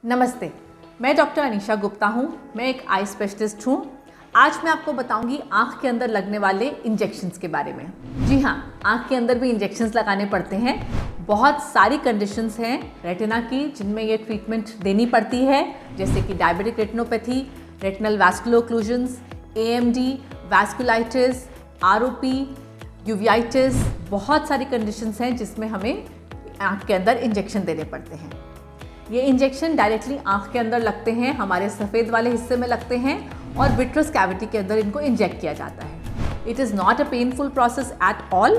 नमस्ते, मैं डॉक्टर अनीशा गुप्ता हूँ। मैं एक आई स्पेशलिस्ट हूँ। आज मैं आपको बताऊंगी आँख के अंदर लगने वाले इंजेक्शंस के बारे में। जी हाँ, आँख के अंदर भी इंजेक्शंस लगाने पड़ते हैं। बहुत सारी कंडीशंस हैं रेटिना की जिनमें ये ट्रीटमेंट देनी पड़ती है, जैसे कि diabetic retinopathy, retinal vascular occlusions, AMD, vasculitis, ROP, uveitis. बहुत सारी कंडीशंस हैं जिसमें हमें आँख के अंदर इंजेक्शन देने पड़ते हैं। ये इंजेक्शन डायरेक्टली आँख के अंदर लगते हैं, हमारे सफ़ेद वाले हिस्से में लगते हैं और विट्रस कैविटी के अंदर इनको इंजेक्ट किया जाता है। It is not a painful process at all.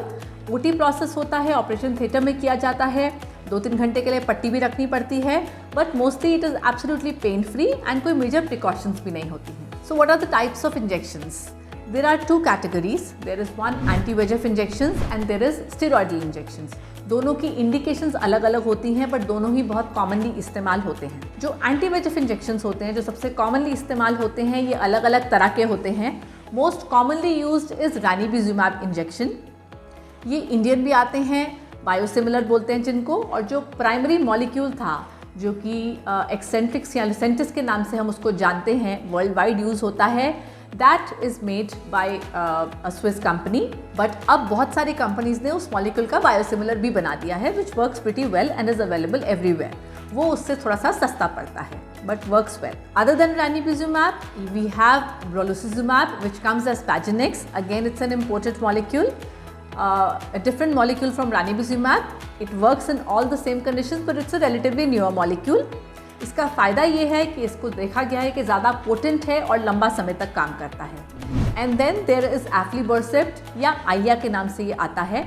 OT process होता है, ऑपरेशन थिएटर में किया जाता है। 2-3 घंटे के लिए पट्टी भी रखनी पड़ती है, but mostly it is absolutely pain free and कोई मेजर प्रिकॉशंस भी नहीं होती हैं। So what are the types of injections? There are two categories. There is one anti-VEGF injections and there is steroidal injections. दोनों की indications अलग अलग होती हैं, बट दोनों ही बहुत कॉमनली इस्तेमाल होते हैं। जो एंटी-VEGF इंजेक्शंस होते हैं, जो सबसे कॉमनली इस्तेमाल होते हैं, ये अलग अलग तरह के होते हैं। Most commonly used is ranibizumab injection. ये इंडियन भी आते हैं, बायोसिमिलर बोलते हैं जिनको, और जो प्राइमरी मॉलिक्यूल था जो कि एक्सेंट्रिक्स या लुसेंटिस के नाम से हम उसको जानते हैं, वर्ल्ड वाइड यूज़ होता है। That is made by a Swiss company, but अब बहुत सारी कंपनीज ने उस मॉलिक्यूल का बायोसिमिलर भी बना दिया है, which works pretty well and is available everywhere. वो उससे थोड़ा सा सस्ता पड़ता है, but works well. Other than ranibizumab, we have brolucizumab, which comes as Pagenex. Again, it's an imported molecule, a different molecule from ranibizumab. It works in all the same conditions, but it's a relatively newer molecule. इसका फ़ायदा ये है कि इसको देखा गया है कि ज़्यादा पोटेंट है और लंबा समय तक काम करता है। एंड देन देयर इज़ एफ्लिबर्सेप्ट या आइया के नाम से ये आता है।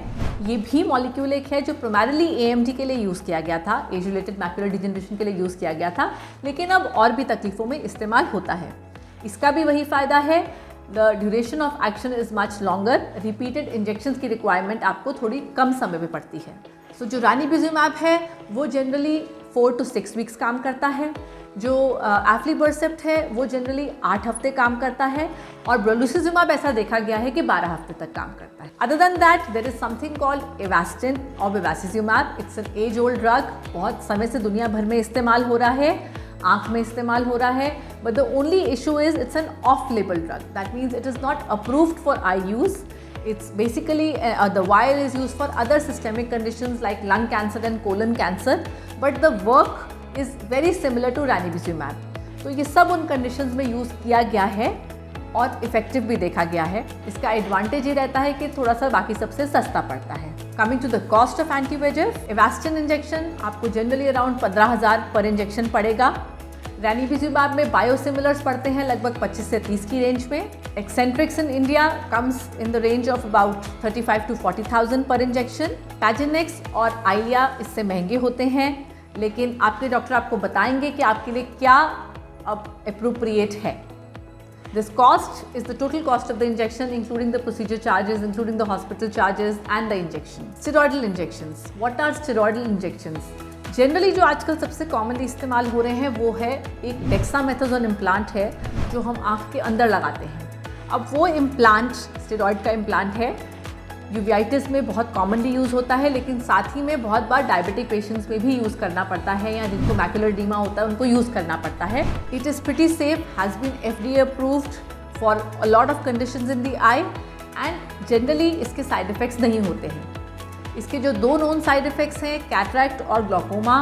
ये भी मॉलिक्यूल एक है जो प्राइमरीली AMD के लिए यूज़ किया गया था, एज रिलेटेड मैक्युलर डिजेनरेशन के लिए यूज़ किया गया था, लेकिन अब और भी तकलीफ़ों में इस्तेमाल होता है। इसका भी वही फ़ायदा है, the duration of action is much longer. Repeated injections की रिक्वायरमेंट आपको थोड़ी कम समय में पड़ती है। सो जो रानिबिजुमैब है वो जनरली 4 to 6 वीक्स काम करता है। जो एफ्लिबर्सेप्ट है वो जनरली 8 हफ्ते काम करता है, और ब्रोलुसिजुमैब ऐसा देखा गया है कि 12 हफ्ते तक काम करता है। Other than that there is something called Avastin और bevacizumab. It's an age old drug, बहुत समय से दुनिया भर में इस्तेमाल हो रहा है, आँख में इस्तेमाल हो रहा है, but the only issue is it's an of label drug. That means it is not approved for I use. It's basically the vial is used for other systemic conditions like lung cancer and colon cancer, but the work is very similar to ranibizumab. तो ये सब उन conditions में use किया गया है और effective भी देखा गया है। इसका एडवांटेज ये रहता है कि थोड़ा सा बाकी सबसे सस्ता पड़ता है। Coming to the cost of anti-VEGF, Avastin injection आपको जनरली अराउंड 15,000 पर इंजेक्शन पड़ेगा। रैनिबिजुमैब में बायोसिमिलर्स पड़ते हैं लगभग 25 से 30 की रेंज में। Eccentrics in India comes in the range of about 35 to 40,000 पर इंजेक्शन। पैजेनेक्स और आइलिया इससे महंगे होते हैं, लेकिन आपके डॉक्टर आपको बताएंगे कि आपके लिए क्या अब अप्रोप्रिएट है। This cost is the total cost of the injection, including the procedure charges, including the hospital charges and the injection. Steroidal injections. What are steroidal injections? Generally जो आजकल सबसे कॉमनली इस्तेमाल हो रहे हैं वो है एक डेक्सामेथासोन इम्प्लांट है जो हम आँख के अंदर लगाते हैं। अब वो इम्प्लांट स्टेरॉइड का इम्प्लांट है, यूवियाइटिस में बहुत कॉमनली यूज़ होता है, लेकिन साथ ही में बहुत बार डायबिटिक पेशेंट्स में भी यूज़ करना पड़ता है, या जिनको मैकुलर एडीमा होता है उनको यूज़ करना पड़ता है। It is pretty safe, has been FDA approved for a lot of conditions in the eye, and generally इसके साइड इफ़ेक्ट्स नहीं होते हैं। इसके जो 2 नोन साइड इफ़ेक्ट्स हैं, कैटरैक्ट और ग्लॉकोमा,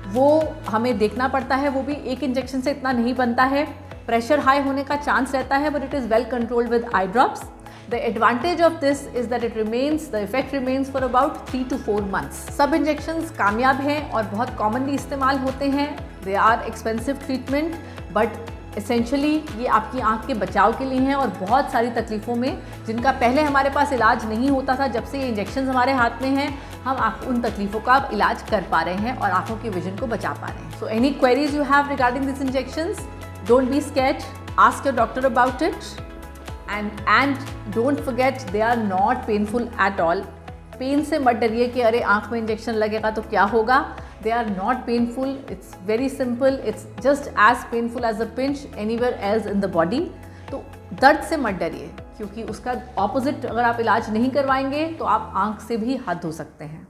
वो हमें देखना पड़ता है। वो भी एक इंजेक्शन से इतना नहीं बनता है। प्रेशर हाई होने का चांस रहता है, but it is well controlled with eye drops. The advantage of this is that it remains, the effect remains for about 3 to 4 months। सब इंजेक्शंस कामयाब हैं और बहुत कॉमनली इस्तेमाल होते हैं। They are expensive treatment, but essentially ये आपकी आँख के बचाव के लिए हैं, और बहुत सारी तकलीफ़ों में जिनका पहले हमारे पास इलाज नहीं होता था, जब से ये इंजेक्शन हमारे हाथ में हैं, हम उन तकलीफ़ों का अब इलाज कर पा रहे हैं और आँखों के विजन को बचा पा रहे हैं। So any queries you have regarding this injections, don't be scared, ask your doctor about it, and don't forget they are not painful at all. Pain से मत डरिए कि अरे आँख में इंजेक्शन लगेगा तो क्या होगा। They are not painful. It's very simple. It's just as painful as a pinch anywhere else in the body. तो दर्द से मत डरिए, क्योंकि उसका ऑपोजिट अगर आप इलाज नहीं करवाएंगे तो आप आँख से भी हाथ धो सकते हैं।